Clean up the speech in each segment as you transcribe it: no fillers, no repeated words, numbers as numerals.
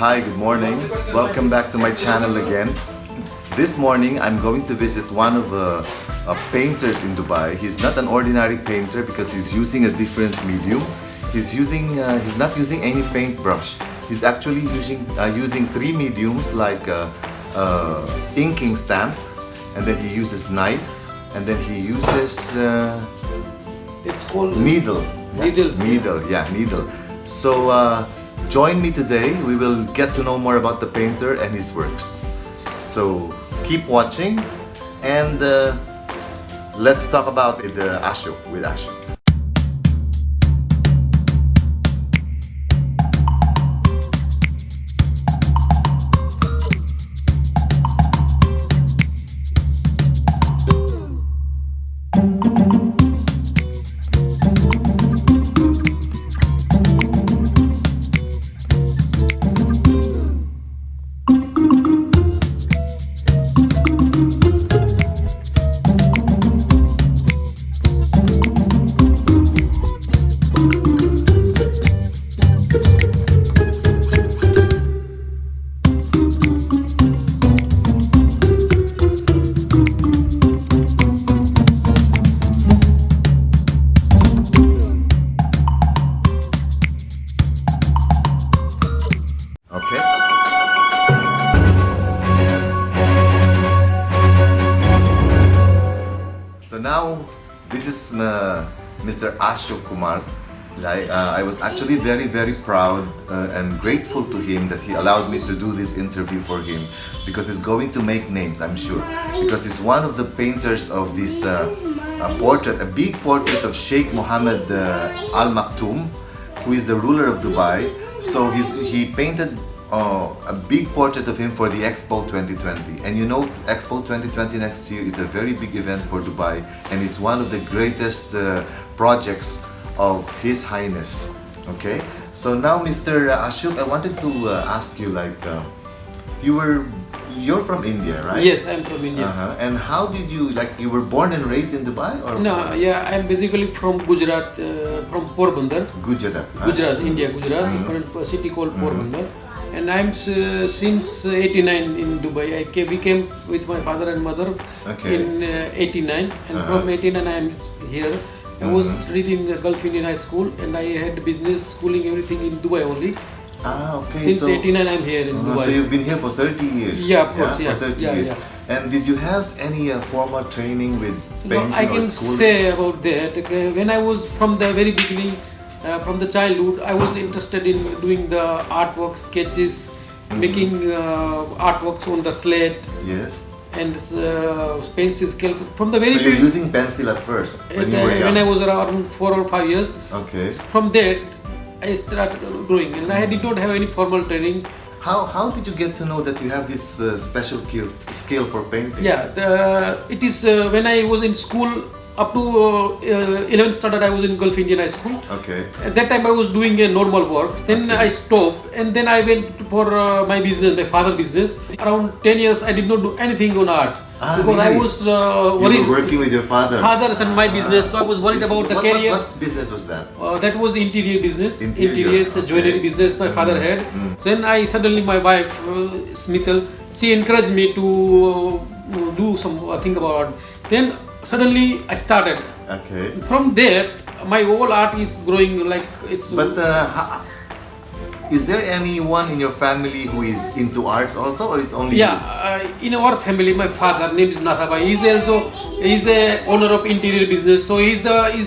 Hi, good morning. Welcome back to my channel again. This morning I'm going to visit one of the painters in Dubai. He's not an ordinary painter because he's using a different medium. He's not using any paintbrush. He's actually using three mediums like inking stamp, and then he uses knife, and then he uses it's called needle. Needles. Needle. So join me today. We will get to know more about the painter and his works. So keep watching, and let's talk about the Ashok with Ashok. So now, this is Mr. Ashok Kumar. I was actually very proud and grateful to him that he allowed me to do this interview for him, because he's going to make names, I'm sure. Because he's one of the painters of this a big portrait of Sheikh Mohammed Al Maktoum, who is the ruler of Dubai. So he painted a big portrait of him for the Expo 2020, and you know Expo 2020 next year is a very big event for Dubai, and it's one of the greatest projects of His Highness. Okay, so now Mr. Ashok, I wanted to ask you, like, you're from India, right? Yes, I'm from India. And how did you, you were born and raised in Dubai, or? No, yeah, I'm basically from Gujarat, from Porbandar. Gujarat. Gujarat, India, Gujarat, current city called Porbandar. And I'm since 89 in Dubai. We came with my father and mother in 89, and from 89 I'm here. I was studied in Gulf Indian High School, and I had business schooling, everything in Dubai only. Okay. Since 89 I'm here in Dubai. So you've been here for 30 years? Yeah, of course. For 30 years. Yeah. And did you have any formal training with painting I can or school? say about that. When I was from the very beginning, from the childhood, I was interested in doing the artwork, sketches, making artworks on the slate. Yes. And pencil scale from the very. So you're using pencil at first when you were young? When I was around 4 or 5 years. Okay. From that, I started drawing, and I did not have any formal training. How did you get to know that you have this special skill for painting? Yeah, it is when I was in school. Up to 11th standard, I was in Gulf Indian High School. Okay. At that time, I was doing a normal work. Then I stopped, and then I went for my business, my father's business. Around 10 years, I did not do anything on art because really? I was worried. You were working with your father's and my business, so I was worried about the career. What business was that? That was interior business, interiors, jewelry business. My father had. Then suddenly my wife, Smithel, she encouraged me to do some think about. Then suddenly I started. Okay. From there, my whole art is growing like it's. But is there anyone in your family who is into arts also, or is only? Yeah, in our family, my father name is Nathabai. He's a owner of interior business, so he's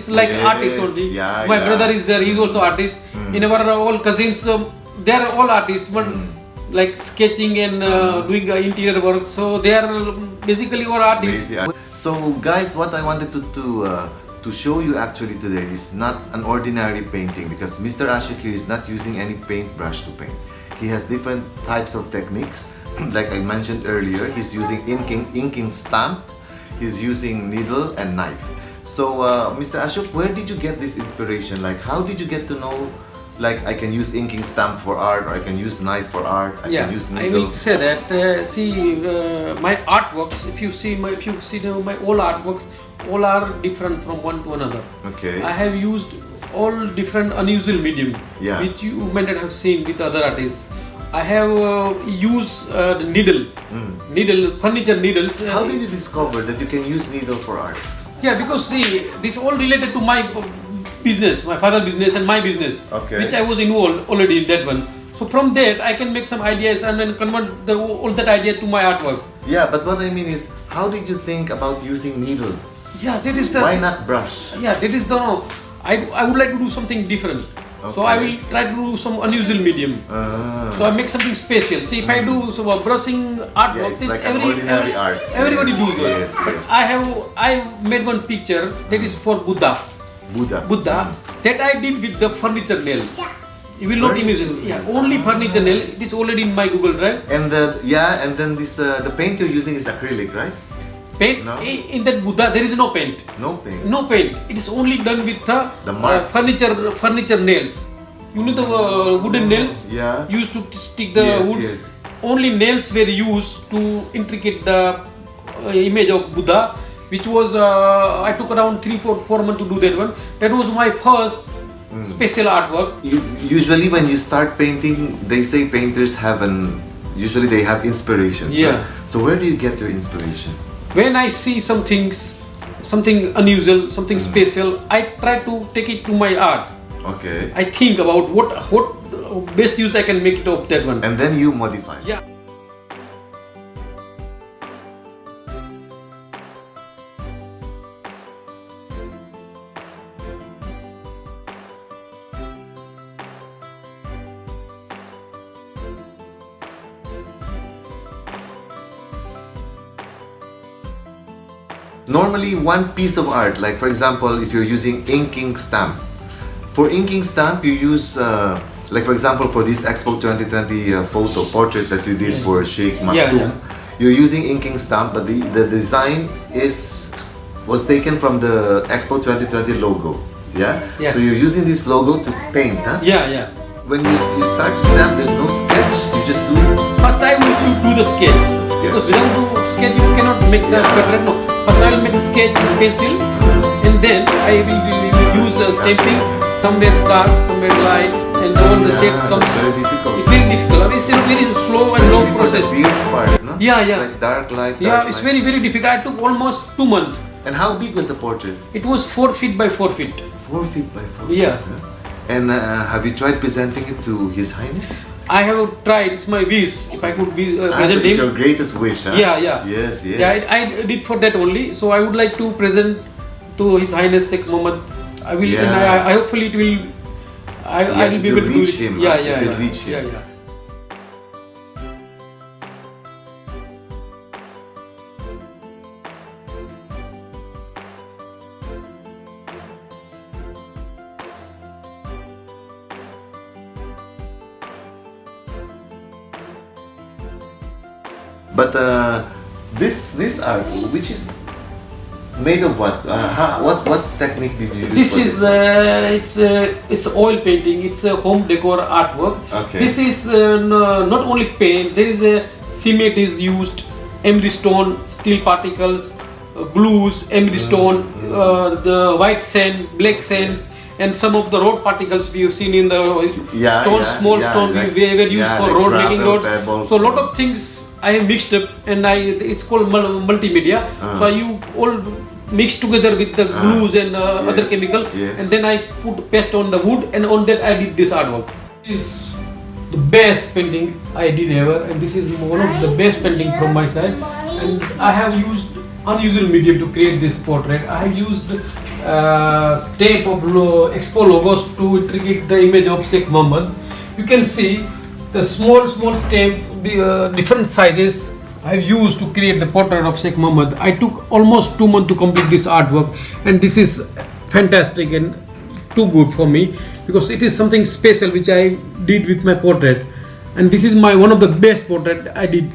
like artist only. Yeah, my brother is there. He's also artist. In our all cousins, they are all artists, but like sketching and doing interior work. So they are basically all artists. So guys, what I wanted to show you actually today is not an ordinary painting, because Mr. Ashok here is not using any paintbrush to paint. He has different types of techniques. Like I mentioned earlier, he's using inking stamp, he's using needle and knife. So Mr. Ashok, where did you get this inspiration? Like, how did you get to know, like, I can use inking stamp for art, or I can use knife for art, I can use needle? I will say that, my artworks, if you see my all artworks, all are different from one to another. Okay. I have used all different unusual medium, which you might not have seen with other artists. I have used needle, furniture needles. How did you discover that you can use needle for art? Yeah, because see, this all related to my business, my father's business and my business, Okay. which I was involved already in that one. So from that, I can make some ideas and then convert all that idea to my artwork. Yeah, but what I mean is, how did you think about using needle? Yeah, that is the. Why not brush? Yeah, that is the. I would like to do something different. So I will try to do some unusual medium. So I make something special. See, if I do some brushing artwork, it's like an ordinary art. Everybody does it. Yes, But yes. I made one picture that is for Buddha. Buddha. That I did with the furniture nail. You will not imagine. Yeah, only furniture nail. It is already in my Google Drive. And and then this the paint you're using is acrylic, right? Paint No. in that Buddha there is no paint. No paint. No paint. It is only done with The marks. furniture nails. You know the wooden nails Yeah. used to stick the Yes, woods. yes. Only nails were used to intricate the image of Buddha, which was I took around 4 months to do that one. That was my first special artwork. Usually when you start painting, they say painters usually they have inspirations. Yeah. No? So where do you get your inspiration? When I see something unusual, something special, I try to take it to my art. Okay. I think about what best use I can make it of that one. And then you modify. Yeah. Normally one piece of art, like for example, if you're using inking stamp. For inking stamp, you use, like for example, for this Expo 2020 photo portrait that you did for Sheikh Maktoum, you're using inking stamp, but the design was taken from the Expo 2020 logo. Yeah? Yeah. So you're using this logo to paint, huh? Yeah. When you start to stamp, there's no sketch, you just do First I will do the sketch. Because without the sketch you cannot make the portrait. No. First I will make the sketch with pencil, and then I will use stamping, somewhere dark, somewhere light, and all the shades comes. It's very difficult. It's very difficult. I mean, it's a very slow and long Especially for process. the beard part, no? Yeah. Like dark light, Yeah, it's light. very difficult. I took almost 2 months. And how big was the portrait? It was 4 feet by 4 feet. 4 feet by 4 Yeah. feet. Huh? And have you tried presenting it to His Highness? I have tried. It's my wish. If I could be present It's him. your greatest wish, huh? Yeah. Yes. Yeah, I did for that only. So I would like to present to His Highness Sheikh Mohammed. I will. Yeah. And I hopefully it will. I will be able to reach do it. him. Yeah. It will reach him. Yeah. But this art, which is made of what? What technique did you use? This for is it's oil painting. It's a home decor artwork. Okay. This is not only paint. There is a cement is used, emery stone, steel particles, glues, emery stone, the white sand, black sands, and some of the road particles we have seen in the small stone like, we were used for like road making gravel, road. pebbles. So a lot of things I have mixed up, and it's called multimedia. So you all mixed together with the glues and other chemical, and then I put paste on the wood, and on that I did this artwork. This is the best painting I did ever, and this is one of the best painting from my side. And I have used unusual medium to create this portrait. I have used stamp of Expo logos to intricate the image of Sheikh Mohammed. You can see the small stamps, different sizes I have used to create the portrait of Sheikh Mohammed. I took almost 2 months to complete this artwork, and this is fantastic and too good for me, because it is something special which I did with my portrait, and this is one of the best portrait I did